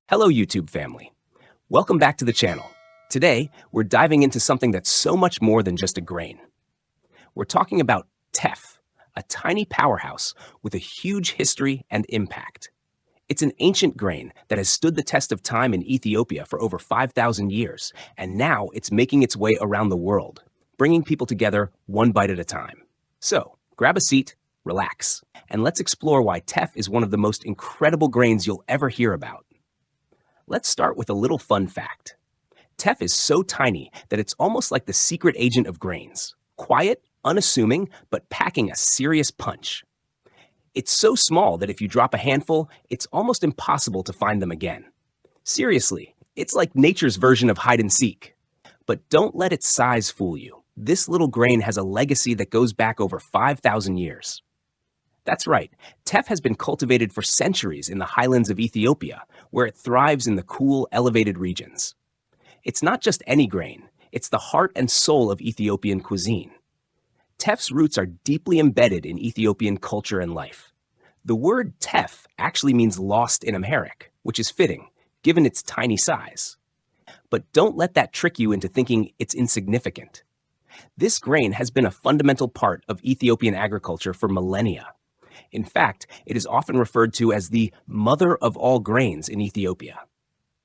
Hello, YouTube family. Welcome back to the channel. Today, we're diving into something that's so much more than just a grain. We're talking about teff, a tiny powerhouse with a huge history and impact. It's an ancient grain that has stood the test of time in Ethiopia for over 5,000 years, and now it's making its way around the world, bringing people together one bite at a time. So, grab a seat, relax, and let's explore why teff is one of the most incredible grains you'll ever hear about. Let's start with a little fun fact. Teff is so tiny that it's almost like the secret agent of grains. Quiet, unassuming, but packing a serious punch. It's so small that if you drop a handful, it's almost impossible to find them again. Seriously, it's like nature's version of hide and seek. But don't let its size fool you. This little grain has a legacy that goes back over 5,000 years. That's right, teff has been cultivated for centuries in the highlands of Ethiopia, where it thrives in the cool, elevated regions. It's not just any grain, it's the heart and soul of Ethiopian cuisine. Teff's roots are deeply embedded in Ethiopian culture and life. The word teff actually means lost in Amharic, which is fitting, given its tiny size. But don't let that trick you into thinking it's insignificant. This grain has been a fundamental part of Ethiopian agriculture for millennia. In fact, it is often referred to as the mother of all grains in Ethiopia.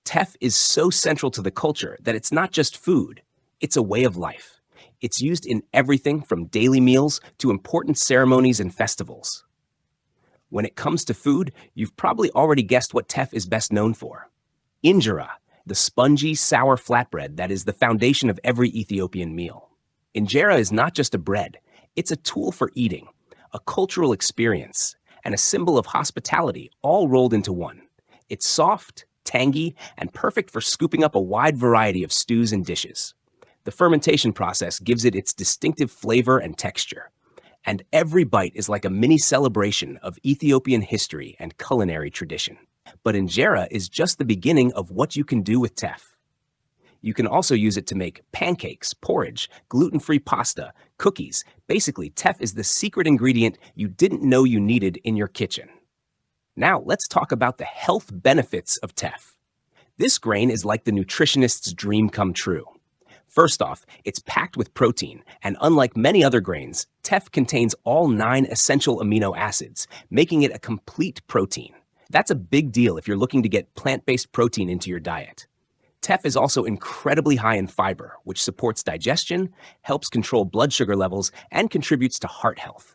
Teff is so central to the culture that it's not just food, it's a way of life. It's used in everything from daily meals to important ceremonies and festivals. When it comes to food, you've probably already guessed what teff is best known for. Injera, the spongy, sour flatbread that is the foundation of every Ethiopian meal. Injera is not just a bread, it's a tool for eating, a cultural experience, and a symbol of hospitality all rolled into one. It's soft, tangy, and perfect for scooping up a wide variety of stews and dishes. The fermentation process gives it its distinctive flavor and texture. And every bite is like a mini celebration of Ethiopian history and culinary tradition. But injera is just the beginning of what you can do with teff. You can also use it to make pancakes, porridge, gluten-free pasta, cookies. Basically, teff is the secret ingredient you didn't know you needed in your kitchen. Now, let's talk about the health benefits of teff. This grain is like the nutritionist's dream come true. First off, it's packed with protein, and unlike many other grains, teff contains all 9 essential amino acids, making it a complete protein. That's a big deal if you're looking to get plant-based protein into your diet. Teff is also incredibly high in fiber, which supports digestion, helps control blood sugar levels, and contributes to heart health.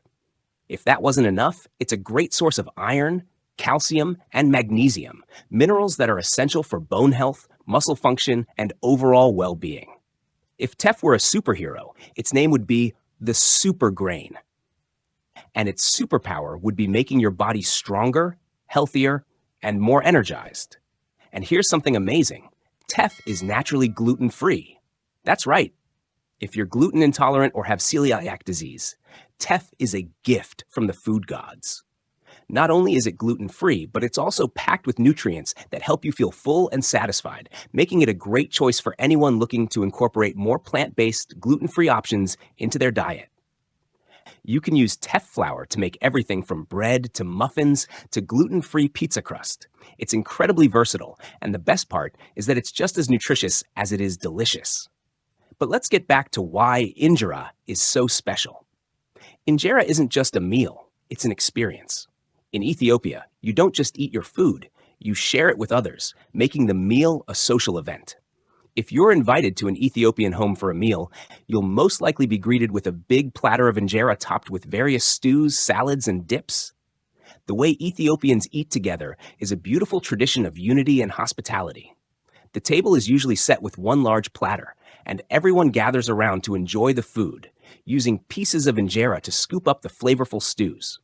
If that wasn't enough, it's a great source of iron, calcium, and magnesium, minerals that are essential for bone health, muscle function, and overall well-being. If teff were a superhero, its name would be the super grain. And its superpower would be making your body stronger, healthier, and more energized. And here's something amazing. Teff is naturally gluten-free. That's right. If you're gluten intolerant or have celiac disease, teff is a gift from the food gods. Not only is it gluten-free, but it's also packed with nutrients that help you feel full and satisfied, making it a great choice for anyone looking to incorporate more plant-based, gluten-free options into their diet. You can use teff flour to make everything from bread to muffins to gluten-free pizza crust. It's incredibly versatile, and the best part is that it's just as nutritious as it is delicious. But let's get back to why injera is so special. Injera isn't just a meal, it's an experience. In Ethiopia, you don't just eat your food, you share it with others, making the meal a social event. If you're invited to an Ethiopian home for a meal, you'll most likely be greeted with a big platter of injera topped with various stews, salads, and dips. The way Ethiopians eat together is a beautiful tradition of unity and hospitality. The table is usually set with one large platter, and everyone gathers around to enjoy the food, using pieces of injera to scoop up the flavorful stews.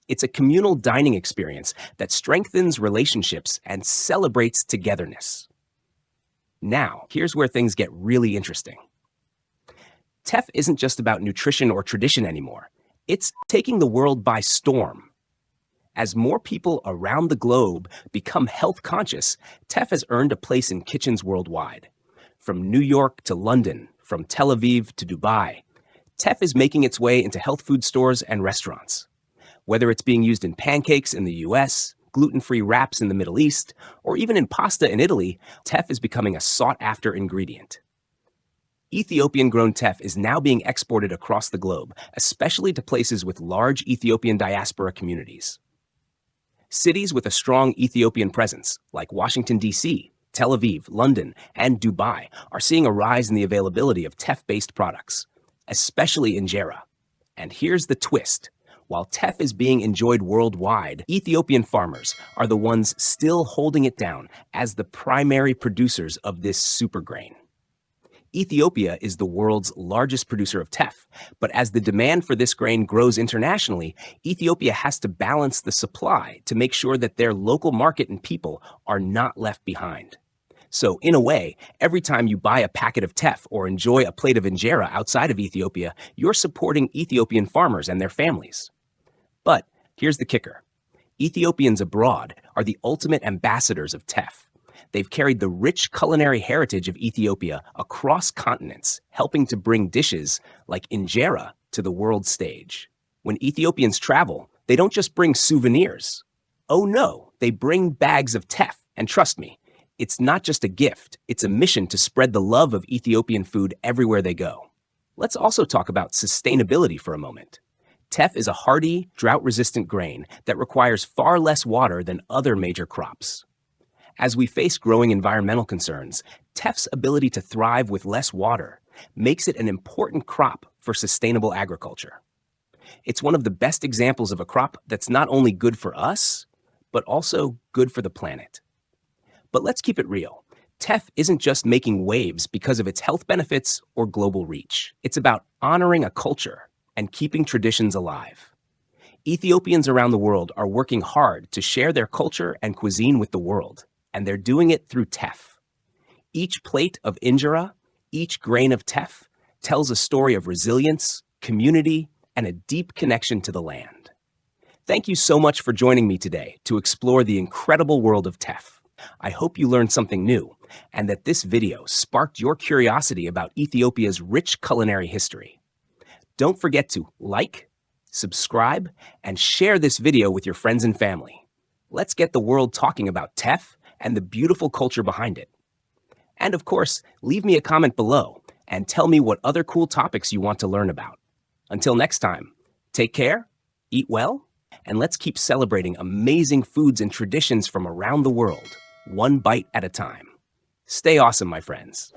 It's a communal dining experience that strengthens relationships and celebrates togetherness. Now, here's where things get really interesting. Teff isn't just about nutrition or tradition anymore. It's taking the world by storm. As more people around the globe become health conscious, teff has earned a place in kitchens worldwide. From New York to London, from Tel Aviv to Dubai, teff is making its way into health food stores and restaurants. Whether it's being used in pancakes in the US, gluten-free wraps in the Middle East, or even in pasta in Italy, teff is becoming a sought-after ingredient. Ethiopian-grown teff is now being exported across the globe, especially to places with large Ethiopian diaspora communities. Cities with a strong Ethiopian presence, like Washington, D.C., Tel Aviv, London, and Dubai, are seeing a rise in the availability of teff-based products, especially Injera. And here's the twist. While teff is being enjoyed worldwide, Ethiopian farmers are the ones still holding it down as the primary producers of this super grain. Ethiopia is the world's largest producer of teff, but as the demand for this grain grows internationally, Ethiopia has to balance the supply to make sure that their local market and people are not left behind. So, in a way, every time you buy a packet of teff or enjoy a plate of injera outside of Ethiopia, you're supporting Ethiopian farmers and their families. But here's the kicker. Ethiopians abroad are the ultimate ambassadors of teff. They've carried the rich culinary heritage of Ethiopia across continents, helping to bring dishes like injera to the world stage. When Ethiopians travel, they don't just bring souvenirs. Oh no, they bring bags of teff. And trust me, it's not just a gift, it's a mission to spread the love of Ethiopian food everywhere they go. Let's also talk about sustainability for a moment. Teff is a hardy, drought-resistant grain that requires far less water than other major crops. As we face growing environmental concerns, teff's ability to thrive with less water makes it an important crop for sustainable agriculture. It's one of the best examples of a crop that's not only good for us, but also good for the planet. But let's keep it real. Teff isn't just making waves because of its health benefits or global reach. It's about honoring a culture and keeping traditions alive. Ethiopians around the world are working hard to share their culture and cuisine with the world, and they're doing it through teff. Each plate of injera, each grain of teff, tells a story of resilience, community, and a deep connection to the land. Thank you so much for joining me today to explore the incredible world of teff. I hope you learned something new, and that this video sparked your curiosity about Ethiopia's rich culinary history. Don't forget to like, subscribe, and share this video with your friends and family. Let's get the world talking about teff and the beautiful culture behind it. And of course, leave me a comment below and tell me what other cool topics you want to learn about. Until next time, take care, eat well, and let's keep celebrating amazing foods and traditions from around the world, one bite at a time. Stay awesome, my friends.